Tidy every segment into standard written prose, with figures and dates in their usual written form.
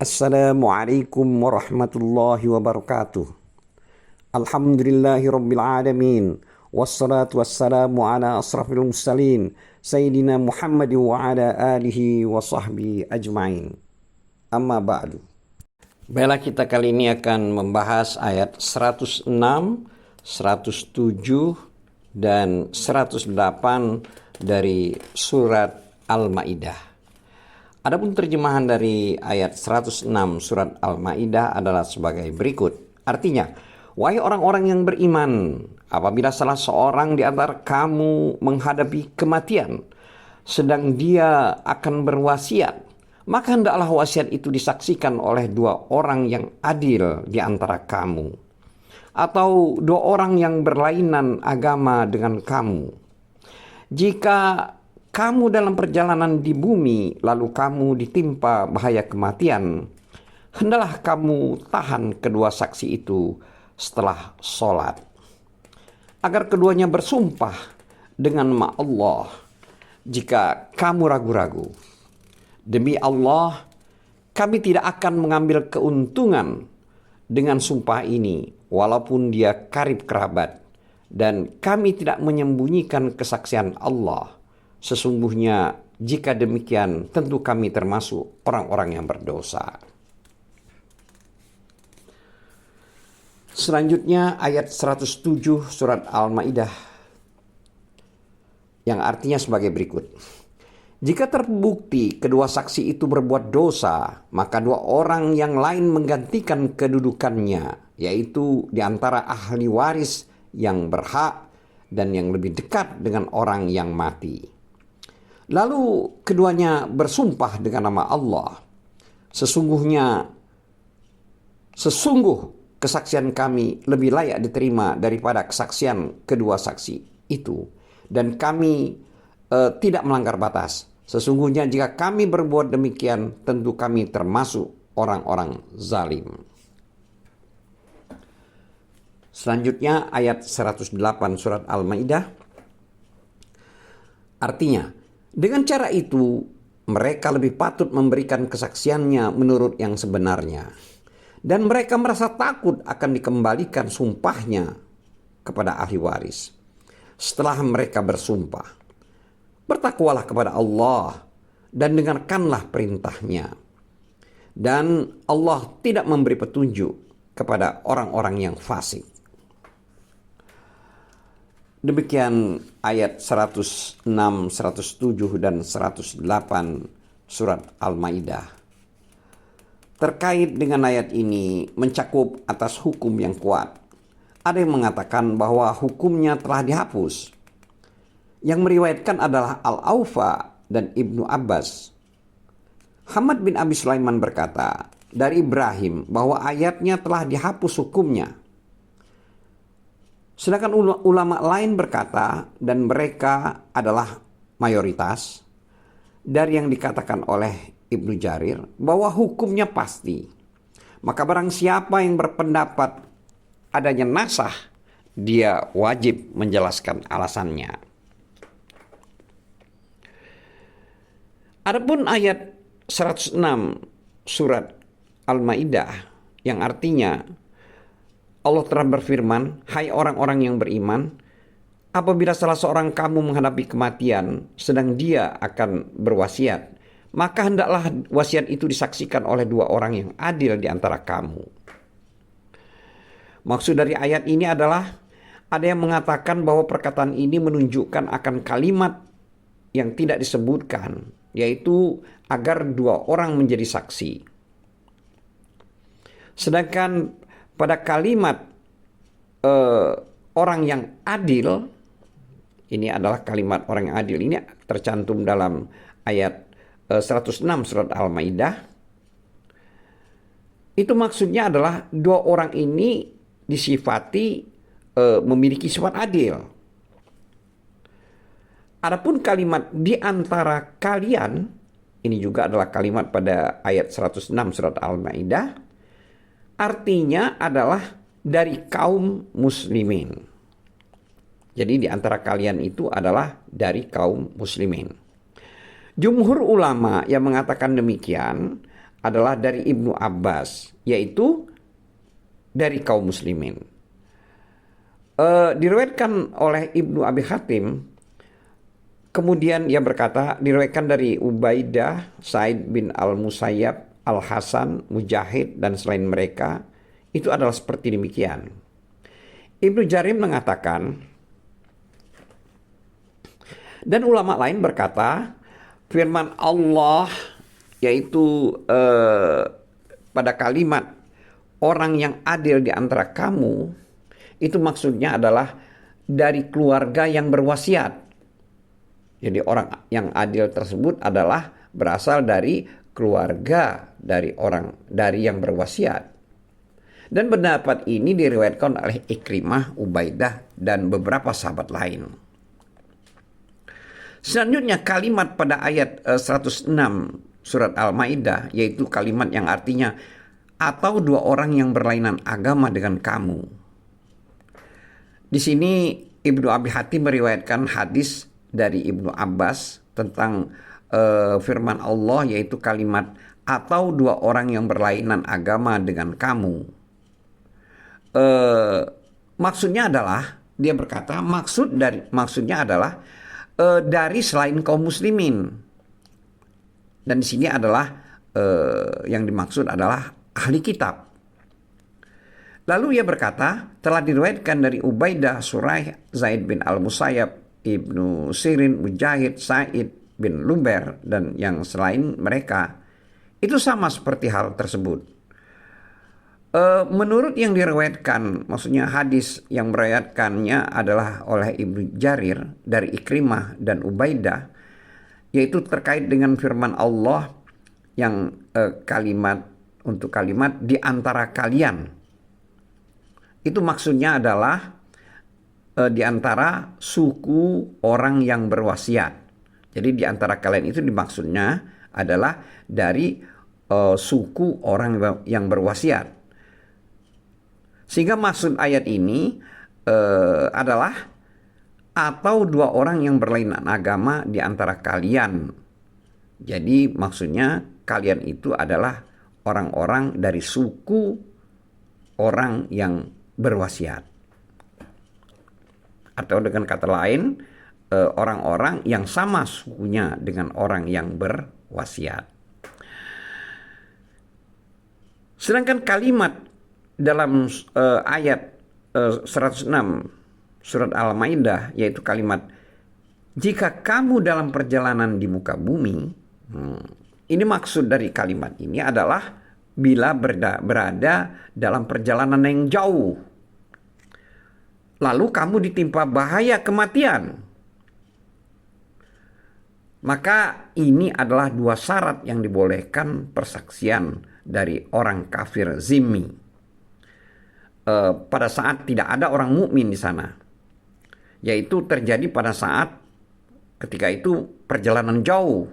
Assalamualaikum warahmatullahi wabarakatuh. Alhamdulillahi rabbil alamin. Wassalatu wassalamu ala asrafil mursalin Sayyidina Muhammad wa ala alihi wa sahbihi ajma'in. Amma ba'du. Baiklah, kita kali ini akan membahas ayat 106, 107 dan 108 dari surat Al-Maidah. Adapun terjemahan dari ayat 106 surat Al-Maidah adalah sebagai berikut. Artinya, wahai orang-orang yang beriman, apabila salah seorang di antara kamu menghadapi kematian, sedang dia akan berwasiat, maka hendaklah wasiat itu disaksikan oleh dua orang yang adil di antara kamu, atau dua orang yang berlainan agama dengan kamu. Jika kamu dalam perjalanan di bumi, lalu kamu ditimpa bahaya kematian, hendaklah kamu tahan kedua saksi itu setelah sholat, agar keduanya bersumpah dengan nama Allah jika kamu ragu-ragu. Demi Allah, kami tidak akan mengambil keuntungan dengan sumpah ini, walaupun dia karib kerabat, dan kami tidak menyembunyikan kesaksian Allah. Sesungguhnya jika demikian tentu kami termasuk orang-orang yang berdosa. Selanjutnya ayat 107 surat Al-Maidah yang artinya sebagai berikut. Jika terbukti kedua saksi itu berbuat dosa, maka dua orang yang lain menggantikan kedudukannya, yaitu di antara ahli waris yang berhak dan yang lebih dekat dengan orang yang mati. Lalu keduanya bersumpah dengan nama Allah. Sesungguh kesaksian kami lebih layak diterima daripada kesaksian kedua saksi itu. Dan kami tidak melanggar batas. Sesungguhnya jika kami berbuat demikian, tentu kami termasuk orang-orang zalim. Selanjutnya ayat 108 surat Al-Maidah. Artinya, dengan cara itu, mereka lebih patut memberikan kesaksiannya menurut yang sebenarnya. Dan mereka merasa takut akan dikembalikan sumpahnya kepada ahli waris. Setelah mereka bersumpah, bertakwalah kepada Allah dan dengarkanlah perintahnya. Dan Allah tidak memberi petunjuk kepada orang-orang yang fasik. Demikian ayat 106, 107 dan 108 surat Al-Maidah. Terkait dengan ayat ini mencakup atas hukum yang kuat. Ada yang mengatakan bahwa hukumnya telah dihapus. Yang meriwayatkan adalah Al-Aufa dan Ibnu Abbas. Hamad bin Abi Sulaiman berkata dari Ibrahim bahwa ayatnya telah dihapus hukumnya. Sedangkan ulama lain berkata, dan mereka adalah mayoritas, dari yang dikatakan oleh Ibnu Jarir, bahwa hukumnya pasti. Maka barang siapa yang berpendapat adanya nasah, dia wajib menjelaskan alasannya. Adapun ayat 106 surat Al-Maidah yang artinya Allah telah berfirman, hai orang-orang yang beriman, apabila salah seorang kamu menghadapi kematian, sedang dia akan berwasiat, maka hendaklah wasiat itu disaksikan oleh dua orang yang adil di antara kamu. Maksud dari ayat ini adalah, ada yang mengatakan bahwa perkataan ini menunjukkan akan kalimat yang tidak disebutkan, yaitu agar dua orang menjadi saksi. Sedangkan pada kalimat orang yang adil, ini adalah kalimat orang yang adil, ini tercantum dalam ayat 106 surat Al-Maidah. Itu maksudnya adalah dua orang ini disifati memiliki sifat adil. Adapun kalimat di antara kalian, ini juga adalah kalimat pada ayat 106 surat Al-Maidah, artinya adalah dari kaum muslimin. Jadi di antara kalian itu adalah dari kaum muslimin. Jumhur ulama yang mengatakan demikian adalah dari Ibnu Abbas, yaitu dari kaum muslimin. Diriwayatkan oleh Ibnu Abi Hatim, kemudian ia berkata, diriwayatkan dari Ubaidah, Said bin Al-Musayyab, Al-Hasan, Mujahid, dan selain mereka, itu adalah seperti demikian. Ibnu Jarir mengatakan, dan ulama lain berkata, firman Allah yaitu pada kalimat orang yang adil di antara kamu, itu maksudnya adalah dari keluarga yang berwasiat. Jadi orang yang adil tersebut adalah berasal dari keluarga dari yang berwasiat. Dan pendapat ini diriwayatkan oleh Ikrimah, Ubaidah, dan beberapa sahabat lain. Selanjutnya kalimat pada ayat 106 surat Al-Maidah, yaitu kalimat yang artinya atau dua orang yang berlainan agama dengan kamu. Di sini Ibnu Abi Hatim meriwayatkan hadis dari Ibnu Abbas tentang firman Allah, yaitu kalimat atau dua orang yang berlainan agama dengan kamu. Maksudnya adalah, dia berkata maksudnya adalah dari selain kaum muslimin. Dan di sini adalah yang dimaksud adalah ahli kitab. Lalu ia berkata, telah diriwayatkan dari Ubaidah, Suraih, Zaid bin Al-Musayyab, Ibnu Sirin, Mujahid, Said bin Luber, dan yang selain mereka, itu sama seperti hal tersebut. Menurut yang diriwayatkan, maksudnya hadis yang meriwayatkannya adalah oleh Ibnu Jarir dari Ikrimah dan Ubaidah, yaitu terkait dengan firman Allah yang kalimat di antara kalian. Itu maksudnya adalah di antara suku orang yang berwasiat. Jadi di antara kalian itu dimaksudnya adalah dari suku orang yang berwasiat. Sehingga maksud ayat ini adalah atau dua orang yang berlainan agama di antara kalian. Jadi maksudnya kalian itu adalah orang-orang dari suku orang yang berwasiat. Atau dengan kata lain, orang-orang yang sama sukunya dengan orang yang berwasiat. Sedangkan kalimat dalam ayat 106 surat Al-Maidah, yaitu kalimat jika kamu dalam perjalanan di muka bumi, ini maksud dari kalimat ini adalah bila berada dalam perjalanan yang jauh, lalu kamu ditimpa bahaya kematian, maka ini adalah dua syarat yang dibolehkan persaksian dari orang kafir zimmi pada saat tidak ada orang mukmin di sana, yaitu terjadi pada saat ketika itu perjalanan jauh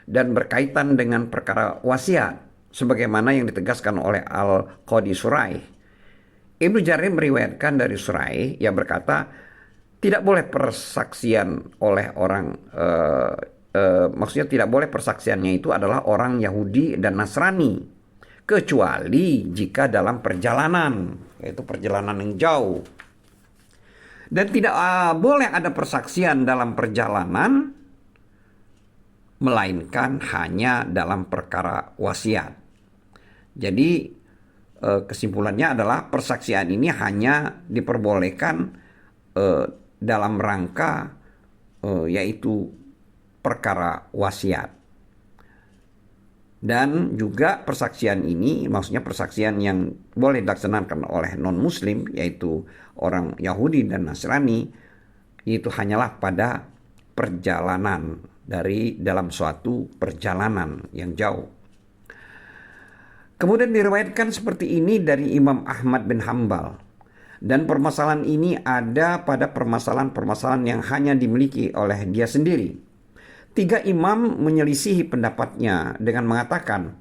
dan berkaitan dengan perkara wasiat, sebagaimana yang ditegaskan oleh Al-Qadi Suraih. Ibnu Jarir meriwayatkan dari Suraih, ia berkata tidak boleh persaksian oleh orang maksudnya tidak boleh persaksiannya itu adalah orang Yahudi dan Nasrani, kecuali jika dalam perjalanan, yaitu perjalanan yang jauh. Dan tidak boleh ada persaksian dalam perjalanan, melainkan hanya dalam perkara wasiat. Jadi kesimpulannya adalah persaksian ini hanya diperbolehkan dalam rangka yaitu perkara wasiat. Dan juga persaksian ini maksudnya persaksian yang boleh dilaksanakan oleh non-muslim, yaitu orang Yahudi dan Nasrani, itu hanyalah pada perjalanan, dalam suatu perjalanan yang jauh. Kemudian diriwayatkan seperti ini dari Imam Ahmad bin Hambal. Dan permasalahan ini ada pada permasalahan-permasalahan yang hanya dimiliki oleh dia sendiri. 3 imam menyelisihi pendapatnya dengan mengatakan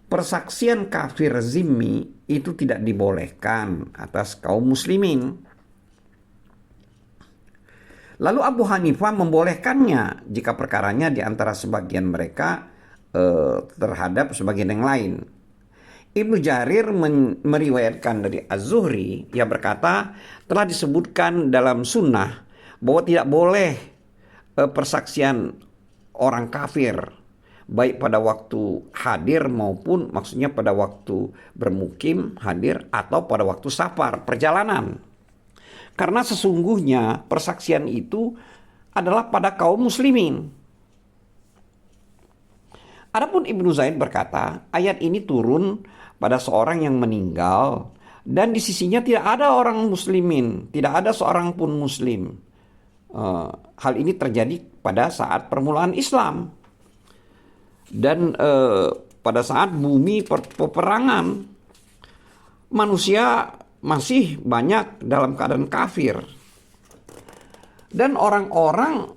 persaksian kafir zimmi itu tidak dibolehkan atas kaum muslimin. Lalu Abu Hanifah membolehkannya jika perkaranya di antara sebagian mereka terhadap sebagian yang lain. Ibnu Jarir meriwayatkan dari Az-Zuhri, ia berkata, telah disebutkan dalam sunnah bahwa tidak boleh persaksian orang kafir baik pada waktu hadir maupun maksudnya pada waktu bermukim hadir atau pada waktu safar perjalanan. Karena sesungguhnya persaksian itu adalah pada kaum muslimin. Adapun Ibnu Zaid berkata, ayat ini turun pada seorang yang meninggal dan di sisinya tidak ada orang muslimin, tidak ada seorang pun muslim. Hal ini terjadi pada saat permulaan Islam dan pada saat bumi peperangan, manusia masih banyak dalam keadaan kafir dan orang-orang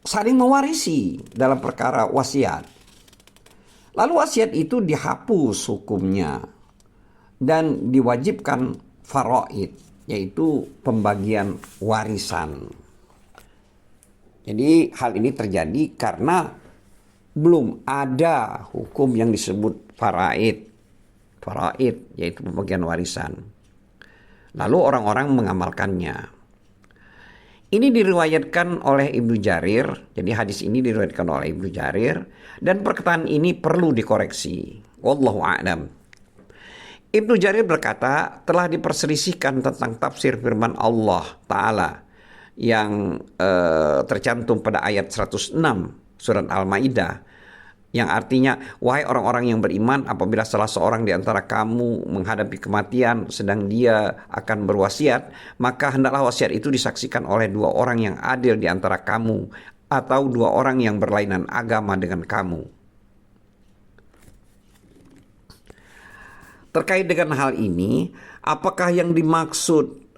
saling mewarisi dalam perkara wasiat. Lalu wasiat itu dihapus hukumnya dan diwajibkan faraid, yaitu pembagian warisan. Jadi hal ini terjadi karena belum ada hukum yang disebut faraid, yaitu pembagian warisan. Lalu orang-orang mengamalkannya. Ini diriwayatkan oleh Ibnu Jarir. Jadi hadis ini diriwayatkan oleh Ibnu Jarir dan perkataan ini perlu dikoreksi. Wallahu a'lam. Ibnu Jarir berkata, telah diperselisihkan tentang tafsir firman Allah Ta'ala yang tercantum pada ayat 106 surat Al-Maidah, yang artinya, wahai orang-orang yang beriman, apabila salah seorang di antara kamu menghadapi kematian sedang dia akan berwasiat, maka hendaklah wasiat itu disaksikan oleh dua orang yang adil di antara kamu atau dua orang yang berlainan agama dengan kamu. Terkait dengan hal ini, apakah yang dimaksud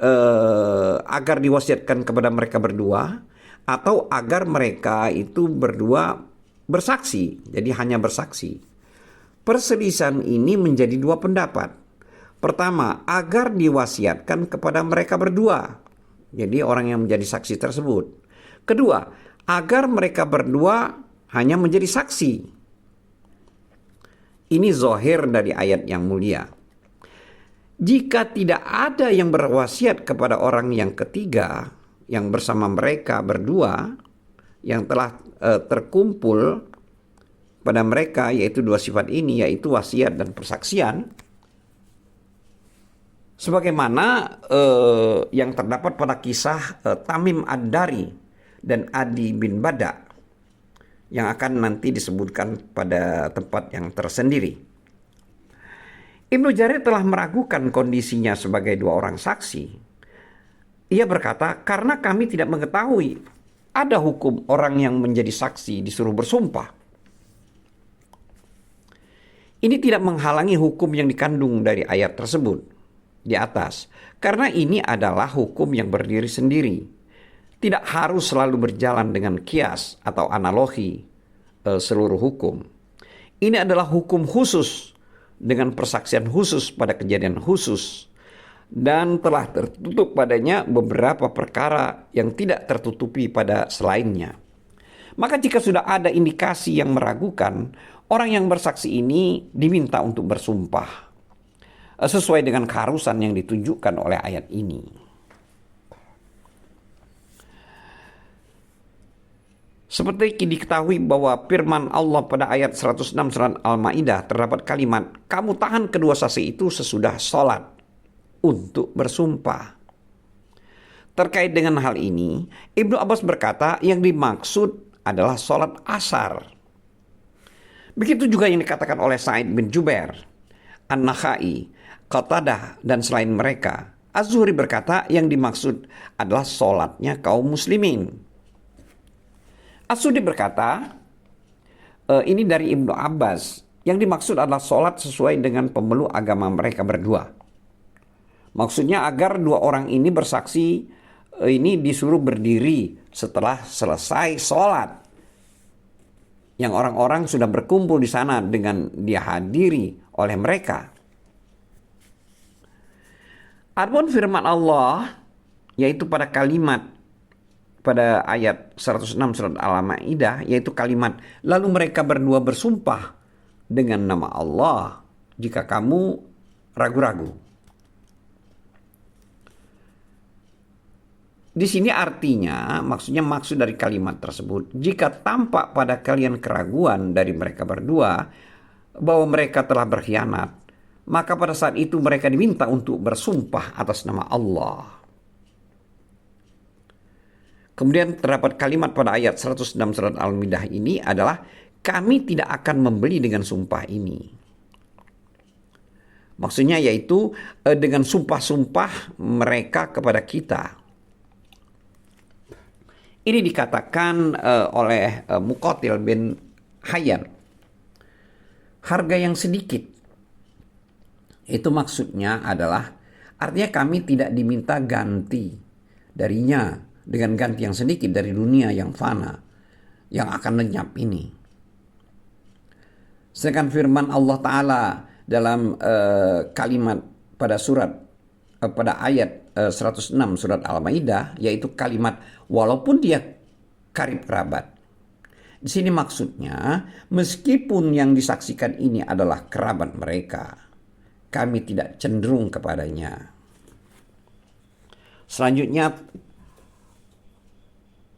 agar diwasiatkan kepada mereka berdua atau agar mereka itu berdua bersaksi, jadi hanya bersaksi? Perselisihan ini menjadi dua pendapat. Pertama, agar diwasiatkan kepada mereka berdua, jadi orang yang menjadi saksi tersebut. Kedua, agar mereka berdua hanya menjadi saksi. Ini zahir dari ayat yang mulia. Jika tidak ada yang berwasiat kepada orang yang ketiga yang bersama mereka berdua, yang telah terkumpul pada mereka, yaitu dua sifat ini, yaitu wasiat dan persaksian, sebagaimana yang terdapat pada kisah Tamim Ad-Dari dan Adi bin Bada yang akan nanti disebutkan pada tempat yang tersendiri. Ibnu Jarir telah meragukan kondisinya sebagai dua orang saksi. Ia berkata, karena kami tidak mengetahui ada hukum orang yang menjadi saksi disuruh bersumpah. Ini tidak menghalangi hukum yang dikandung dari ayat tersebut di atas, karena ini adalah hukum yang berdiri sendiri. Tidak harus selalu berjalan dengan kias atau analogi seluruh hukum. Ini adalah hukum khusus dengan persaksian khusus pada kejadian khusus, dan telah tertutup padanya beberapa perkara yang tidak tertutupi pada selainnya. Maka jika sudah ada indikasi yang meragukan, orang yang bersaksi ini diminta untuk bersumpah sesuai dengan keharusan yang ditunjukkan oleh ayat ini. Seperti diketahui bahwa firman Allah pada ayat 106 surat Al-Maidah terdapat kalimat, kamu tahan kedua saksi itu sesudah sholat untuk bersumpah. Terkait dengan hal ini, Ibnu Abbas berkata yang dimaksud adalah sholat asar. Begitu juga yang dikatakan oleh Sa'id bin Jubair, An-Nakhai, Qatadah dan selain mereka. Az-Zuhri berkata yang dimaksud adalah sholatnya kaum muslimin. As-Sudi berkata ini dari Ibnu Abbas, yang dimaksud adalah sholat sesuai dengan pemeluk agama mereka berdua. Maksudnya agar dua orang ini bersaksi ini disuruh berdiri setelah selesai sholat, yang orang-orang sudah berkumpul di sana dengan dihadiri oleh mereka. Adapun firman Allah, yaitu pada kalimat pada ayat 106 surat Al-Maidah, yaitu kalimat lalu mereka berdua bersumpah dengan nama Allah jika kamu ragu-ragu. Di sini artinya, maksud dari kalimat tersebut, jika tampak pada kalian keraguan dari mereka berdua bahwa mereka telah berkhianat, maka pada saat itu mereka diminta untuk bersumpah atas nama Allah. Kemudian terdapat kalimat pada ayat 106 surat Al-Maidah ini adalah, kami tidak akan membeli dengan sumpah ini. Maksudnya yaitu dengan sumpah-sumpah mereka kepada kita. Ini dikatakan oleh Muqatil bin Hayyan, harga yang sedikit. Itu maksudnya adalah, artinya kami tidak diminta ganti darinya dengan ganti yang sedikit dari dunia yang fana, yang akan lenyap ini. Sedangkan firman Allah Ta'ala dalam kalimat pada pada ayat 106 surat Al-Maidah, yaitu kalimat walaupun dia karib kerabat. Di sini maksudnya, meskipun yang disaksikan ini adalah kerabat mereka, kami tidak cenderung kepadanya. Selanjutnya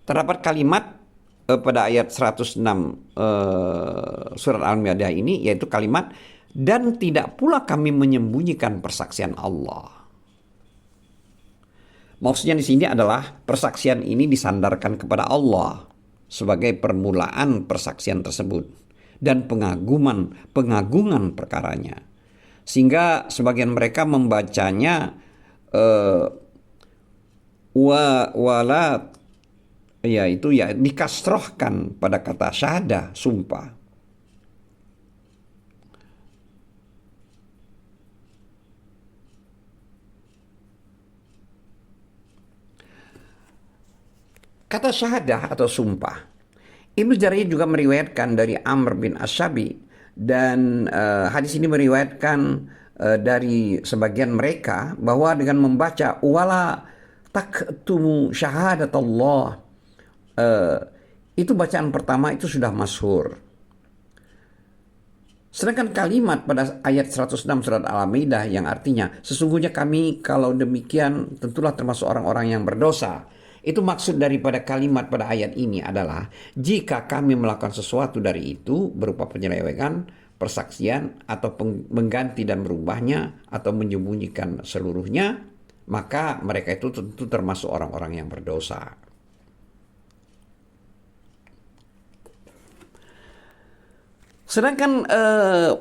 terdapat kalimat pada ayat 106 surat Al-Maidah ini, yaitu kalimat dan tidak pula kami menyembunyikan persaksian Allah. Maksudnya di sini adalah persaksian ini disandarkan kepada Allah sebagai permulaan persaksian tersebut dan pengagungan perkaranya. Sehingga sebagian mereka membacanya yaitu dikasrohkan pada kata syahadah, sumpah. Kata syahadah atau sumpah, Ibnu Jarir juga meriwayatkan dari Amr bin Ashabi, dan hadis ini meriwayatkan dari sebagian mereka bahwa dengan membaca wala taktumu syahadat Allah, itu bacaan pertama itu sudah masyhur. Sedangkan kalimat pada ayat 106 surat Al-Maidah yang artinya sesungguhnya kami kalau demikian tentulah termasuk orang-orang yang berdosa, itu maksud daripada kalimat pada ayat ini adalah jika kami melakukan sesuatu dari itu berupa penyelewengan, persaksian, atau mengganti dan merubahnya, atau menyembunyikan seluruhnya, maka mereka itu tentu termasuk orang-orang yang berdosa. Sedangkan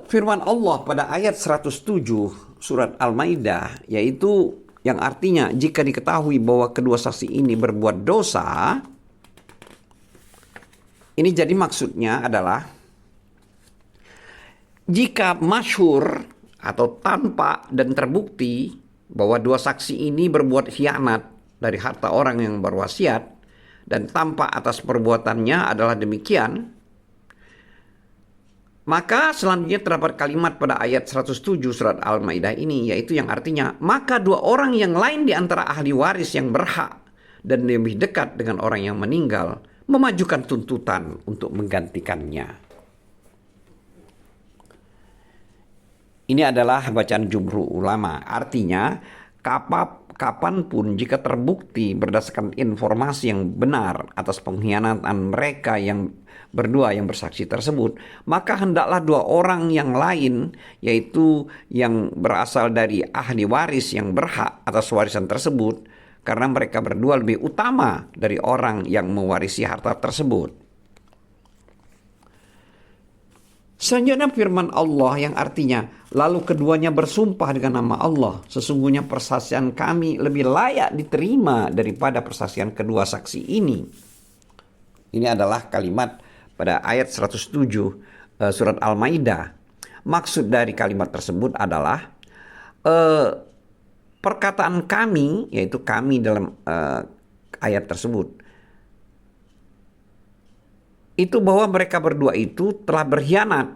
firman Allah pada ayat 107 surat Al-Maidah, yaitu yang artinya jika diketahui bahwa kedua saksi ini berbuat dosa, ini jadi maksudnya adalah jika masyhur atau tampak dan terbukti bahwa dua saksi ini berbuat khianat dari harta orang yang berwasiat dan tampak atas perbuatannya adalah demikian, maka selanjutnya terdapat kalimat pada ayat 107 surat Al-Maidah ini, yaitu yang artinya maka dua orang yang lain di antara ahli waris yang berhak dan lebih dekat dengan orang yang meninggal memajukan tuntutan untuk menggantikannya. Ini adalah bacaan jumhur ulama. Artinya kapanpun jika terbukti berdasarkan informasi yang benar atas pengkhianatan mereka yang berdua yang bersaksi tersebut, maka hendaklah dua orang yang lain, yaitu yang berasal dari ahli waris yang berhak atas warisan tersebut, karena mereka berdua lebih utama dari orang yang mewarisi harta tersebut. Selanjutnya firman Allah yang artinya lalu keduanya bersumpah dengan nama Allah, sesungguhnya persaksian kami lebih layak diterima daripada persaksian kedua saksi ini. Ini adalah kalimat pada ayat 107 surat Al-Maidah. Maksud dari kalimat tersebut adalah perkataan kami, yaitu kami dalam ayat tersebut, itu bahwa mereka berdua itu telah berkhianat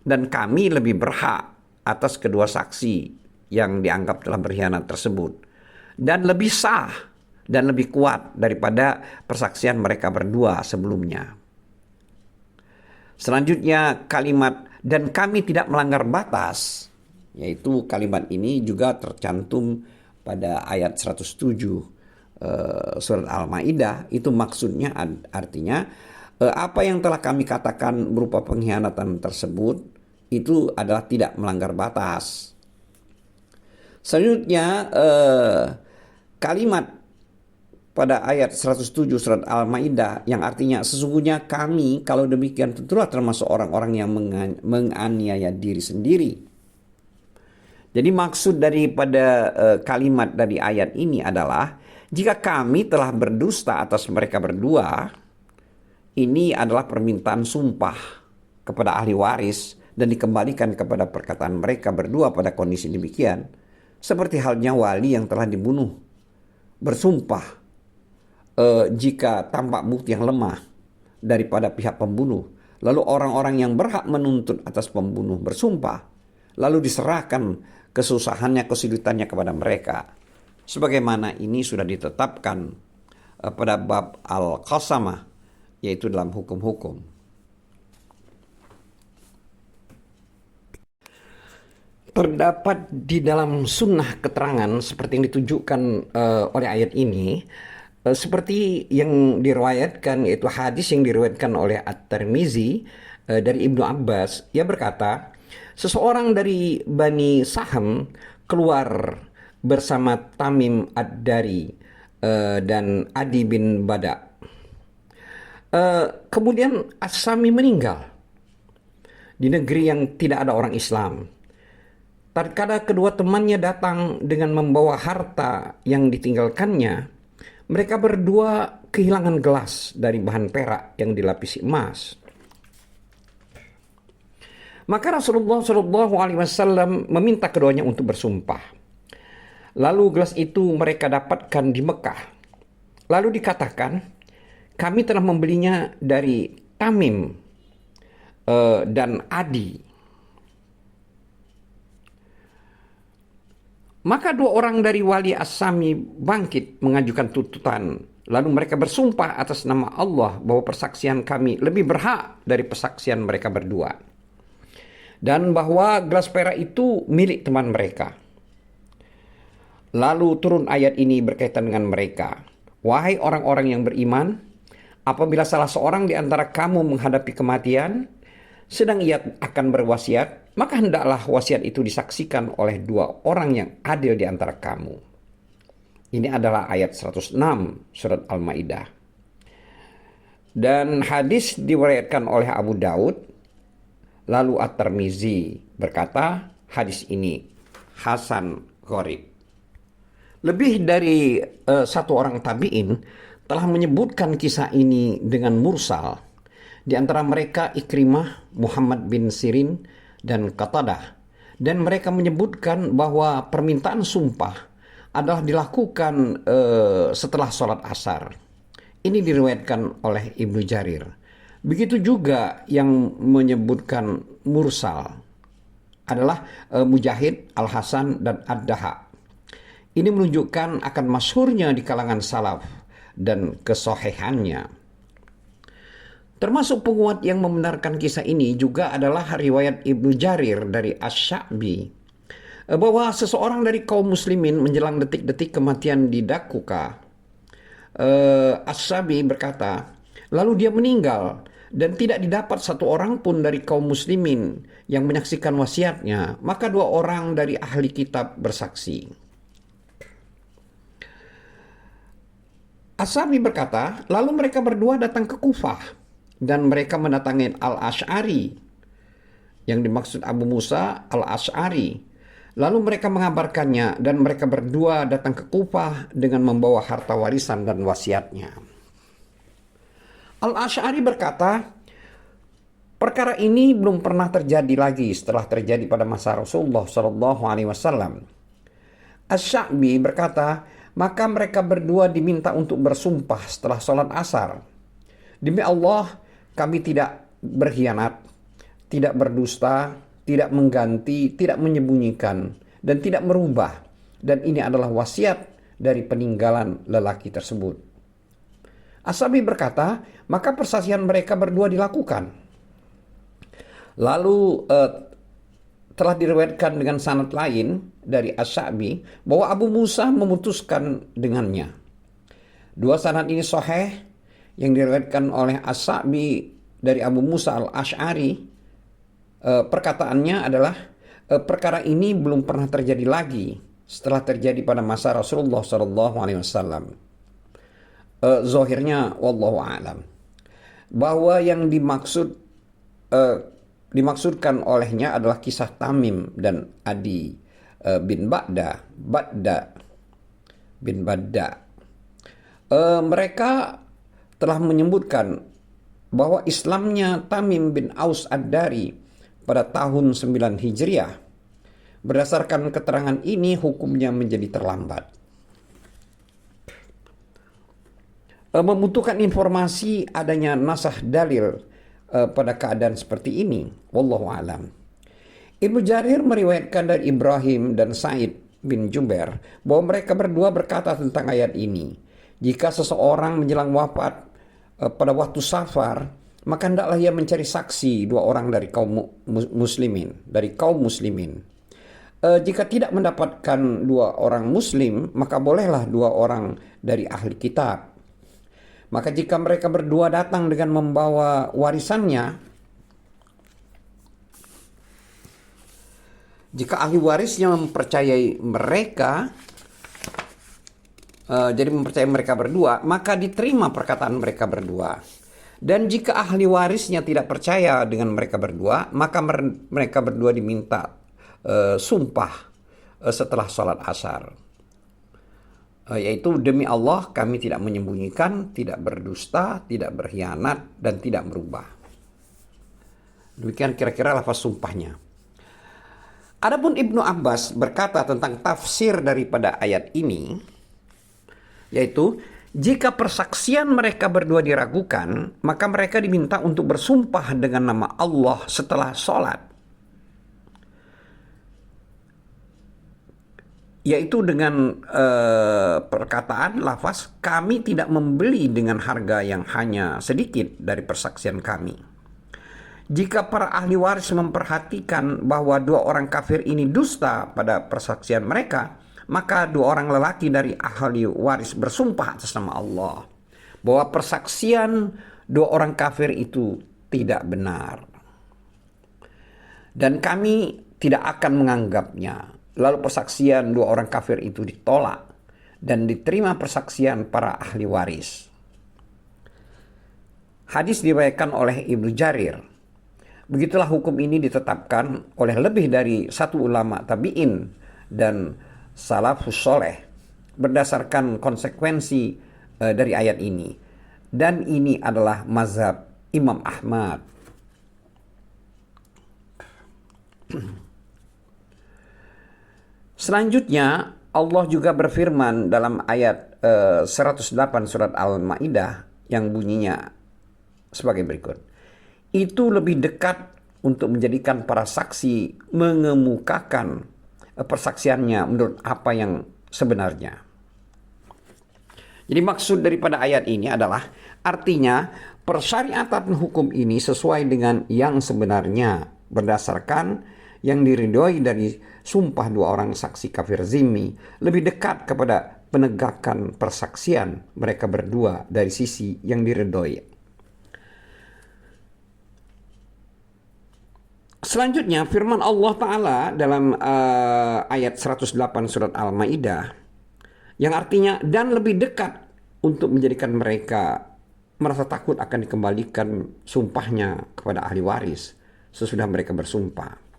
dan kami lebih berhak atas kedua saksi yang dianggap telah berkhianat tersebut, dan lebih sah dan lebih kuat daripada persaksian mereka berdua sebelumnya. Selanjutnya kalimat "dan kami tidak melanggar batas", yaitu kalimat ini juga tercantum pada ayat 107 surat Al-Maidah. Itu maksudnya artinya apa yang telah kami katakan berupa pengkhianatan tersebut itu adalah tidak melanggar batas. Selanjutnya kalimat pada ayat 107 surat Al-Maidah yang artinya sesungguhnya kami kalau demikian tentulah termasuk orang-orang yang menganiaya diri sendiri. Jadi maksud daripada kalimat dari ayat ini adalah jika kami telah berdusta atas mereka berdua, ini adalah permintaan sumpah kepada ahli waris dan dikembalikan kepada perkataan mereka berdua pada kondisi demikian. Seperti halnya wali yang telah dibunuh bersumpah jika tampak bukti yang lemah daripada pihak pembunuh, lalu orang-orang yang berhak menuntut atas pembunuh bersumpah, lalu diserahkan kesusahannya, kesulitannya kepada mereka. Sebagaimana ini sudah ditetapkan pada bab al-qasamah, yaitu dalam hukum-hukum. Terdapat di dalam sunnah keterangan seperti yang ditunjukkan oleh ayat ini, seperti yang diriwayatkan, yaitu hadis yang diriwayatkan oleh At-Tirmizi dari Ibnu Abbas. Ia berkata, seseorang dari Bani Saham keluar bersama Tamim Ad-Dari dan Adi bin Bada. Kemudian As-Sami meninggal di negeri yang tidak ada orang Islam. Tatkala kedua temannya datang dengan membawa harta yang ditinggalkannya, mereka berdua kehilangan gelas dari bahan perak yang dilapisi emas. Maka Rasulullah SAW meminta keduanya untuk bersumpah. Lalu gelas itu mereka dapatkan di Mekah. Lalu dikatakan, kami telah membelinya dari Tamim dan Adi. Maka dua orang dari wali As-Sami bangkit mengajukan tuntutan. Lalu mereka bersumpah atas nama Allah bahwa persaksian kami lebih berhak dari persaksian mereka berdua. Dan bahwa gelas perak itu milik teman mereka. Lalu turun ayat ini berkaitan dengan mereka. Wahai orang-orang yang beriman, apabila salah seorang di antara kamu menghadapi kematian, sedang ia akan berwasiat, maka hendaklah wasiat itu disaksikan oleh dua orang yang adil di antara kamu. Ini adalah ayat 106 surat Al-Maidah. Dan hadis diriwayatkan oleh Abu Daud, lalu At-Tirmizi berkata, hadis ini hasan gharib. Lebih dari satu orang tabi'in telah menyebutkan kisah ini dengan mursal. Di antara mereka Ikrimah, Muhammad bin Sirin, dan Qatadah. Dan mereka menyebutkan bahwa permintaan sumpah adalah dilakukan setelah sholat asar. Ini diriwayatkan oleh Ibnu Jarir. Begitu juga yang menyebutkan mursal adalah Mujahid, Al-Hasan, dan Ad-Daha. Ini menunjukkan akan masyhurnya di kalangan salaf dan kesohihannya. Termasuk penguat yang membenarkan kisah ini juga adalah riwayat Ibnu Jarir dari Asy-Sya'bi bahwa seseorang dari kaum muslimin menjelang detik-detik kematian di Dakuka. Asy-Sya'bi berkata, lalu dia meninggal dan tidak didapat satu orang pun dari kaum muslimin yang menyaksikan wasiatnya, maka dua orang dari ahli kitab bersaksi. Asy-Sya'bi berkata, lalu mereka berdua datang ke Kufah. Dan mereka mendatangi Al-Asy'ari, yang dimaksud Abu Musa Al-Asy'ari. Lalu mereka mengabarkannya dan mereka berdua datang ke Kufah dengan membawa harta warisan dan wasiatnya. Al-Asy'ari berkata, perkara ini belum pernah terjadi lagi setelah terjadi pada masa Rasulullah SAW. Asy-Sya'bi berkata, maka mereka berdua diminta untuk bersumpah setelah sholat asar. Demi Allah, kami tidak berkhianat, tidak berdusta, tidak mengganti, tidak menyembunyikan, dan tidak merubah. Dan ini adalah wasiat dari peninggalan lelaki tersebut. As-Sa'bi berkata, maka persaksian mereka berdua dilakukan. Lalu telah diriwayatkan dengan sanad lain dari As-Sa'bi bahwa Abu Musa memutuskan dengannya. Dua sanad ini sahih yang diriwayatkan oleh As-Sa'bi dari Abu Musa al-Asy'ari. Perkataannya adalah perkara ini belum pernah terjadi lagi setelah terjadi pada masa Rasulullah SAW. Zahirnya wallahu a'lam bahwa yang dimaksudkan olehnya adalah kisah Tamim dan Adi bin Badda bin Badda. Mereka telah menyebutkan bahwa Islamnya Tamim bin Aus Ad-Dari pada tahun 9 Hijriah. Berdasarkan keterangan ini hukumnya menjadi terlambat. Membutuhkan informasi adanya nasah dalil pada keadaan seperti ini. Wallahu alam. Ibnu Jarir meriwayatkan dari Ibrahim dan Sa'id bin Jubair bahwa mereka berdua berkata tentang ayat ini. Jika seseorang menjelang wafat pada waktu safar, maka hendaklah ia mencari saksi dua orang dari kaum muslimin. Jika tidak mendapatkan dua orang muslim, maka bolehlah dua orang dari ahli kitab. Maka jika mereka berdua datang dengan membawa warisannya, jika ahli warisnya mempercayai mereka, jadi mempercayai mereka berdua, maka diterima perkataan mereka berdua. Dan jika ahli warisnya tidak percaya dengan mereka berdua, maka mereka berdua diminta sumpah setelah sholat asar. Yaitu demi Allah kami tidak menyembunyikan, tidak berdusta, tidak berkhianat, dan tidak merubah. Demikian kira-kira lafaz sumpahnya. Adapun Ibnu Abbas berkata tentang tafsir daripada ayat ini, yaitu jika persaksian mereka berdua diragukan, maka mereka diminta untuk bersumpah dengan nama Allah setelah sholat. Yaitu dengan perkataan lafaz, kami tidak membeli dengan harga yang hanya sedikit dari persaksian kami. Jika para ahli waris memperhatikan bahwa dua orang kafir ini dusta pada persaksian mereka, maka dua orang lelaki dari ahli waris bersumpah atas nama Allah bahwa persaksian dua orang kafir itu tidak benar. Dan kami tidak akan menganggapnya. Lalu persaksian dua orang kafir itu ditolak dan diterima persaksian para ahli waris. Hadis diriwayatkan oleh Ibnu Jarir. Begitulah hukum ini ditetapkan oleh lebih dari satu ulama tabi'in dan salafus soleh berdasarkan konsekuensi dari ayat ini. Dan ini adalah mazhab Imam Ahmad. Selanjutnya Allah juga berfirman dalam ayat 108 surat Al-Maidah yang bunyinya sebagai berikut. Itu lebih dekat untuk menjadikan para saksi mengemukakan persaksiannya menurut apa yang sebenarnya. Jadi maksud daripada ayat ini adalah artinya persyariatan hukum ini sesuai dengan yang sebenarnya berdasarkan yang diridhoi dari sumpah dua orang saksi kafir zimmi, lebih dekat kepada penegakan persaksian mereka berdua dari sisi yang diridhoi. Selanjutnya firman Allah Ta'ala dalam ayat 108 surat Al-Maidah yang artinya dan lebih dekat untuk menjadikan mereka merasa takut akan dikembalikan sumpahnya kepada ahli waris sesudah mereka bersumpah.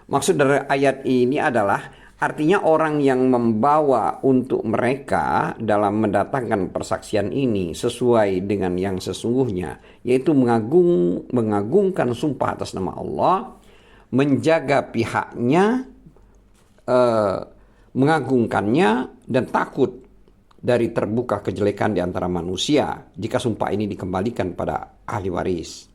Maksud dari ayat ini adalah artinya orang yang membawa untuk mereka dalam mendatangkan persaksian ini sesuai dengan yang sesungguhnya, yaitu mengagungkan sumpah atas nama Allah, menjaga pihaknya, mengagungkannya, dan takut dari terbuka kejelekan di antara manusia jika sumpah ini dikembalikan pada ahli waris.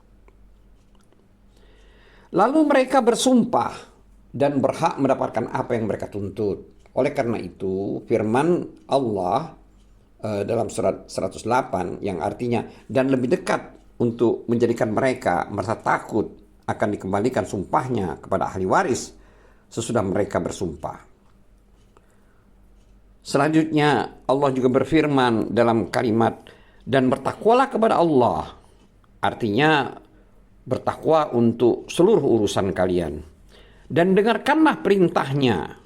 Lalu mereka bersumpah dan berhak mendapatkan apa yang mereka tuntut. Oleh karena itu, firman Allah dalam surat 108 yang artinya dan lebih dekat untuk menjadikan mereka merasa takut akan dikembalikan sumpahnya kepada ahli waris sesudah mereka bersumpah. Selanjutnya Allah juga berfirman dalam kalimat dan bertakwalah kepada Allah. Artinya bertakwa untuk seluruh urusan kalian dan dengarkanlah perintahnya.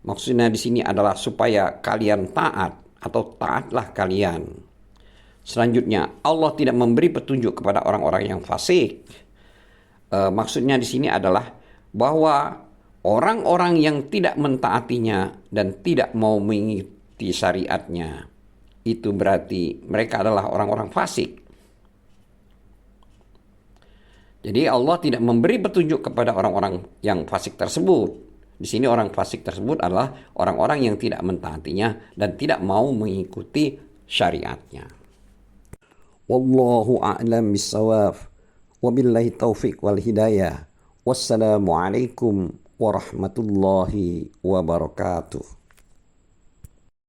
Maksudnya di sini adalah supaya kalian taat atau taatlah kalian. Selanjutnya Allah tidak memberi petunjuk kepada orang-orang yang fasik. Maksudnya di sini adalah bahwa orang-orang yang tidak mentaatinya dan tidak mau mengikuti syariatnya, itu berarti mereka adalah orang-orang fasik. Jadi Allah tidak memberi petunjuk kepada orang-orang yang fasik tersebut. Di sini orang fasik tersebut adalah orang-orang yang tidak mentaatinya dan tidak mau mengikuti syariatnya. Wallahu a'lam bissawab. Wabillahi taufiq wal hidayah. Wassalamualaikum warahmatullahi wabarakatuh.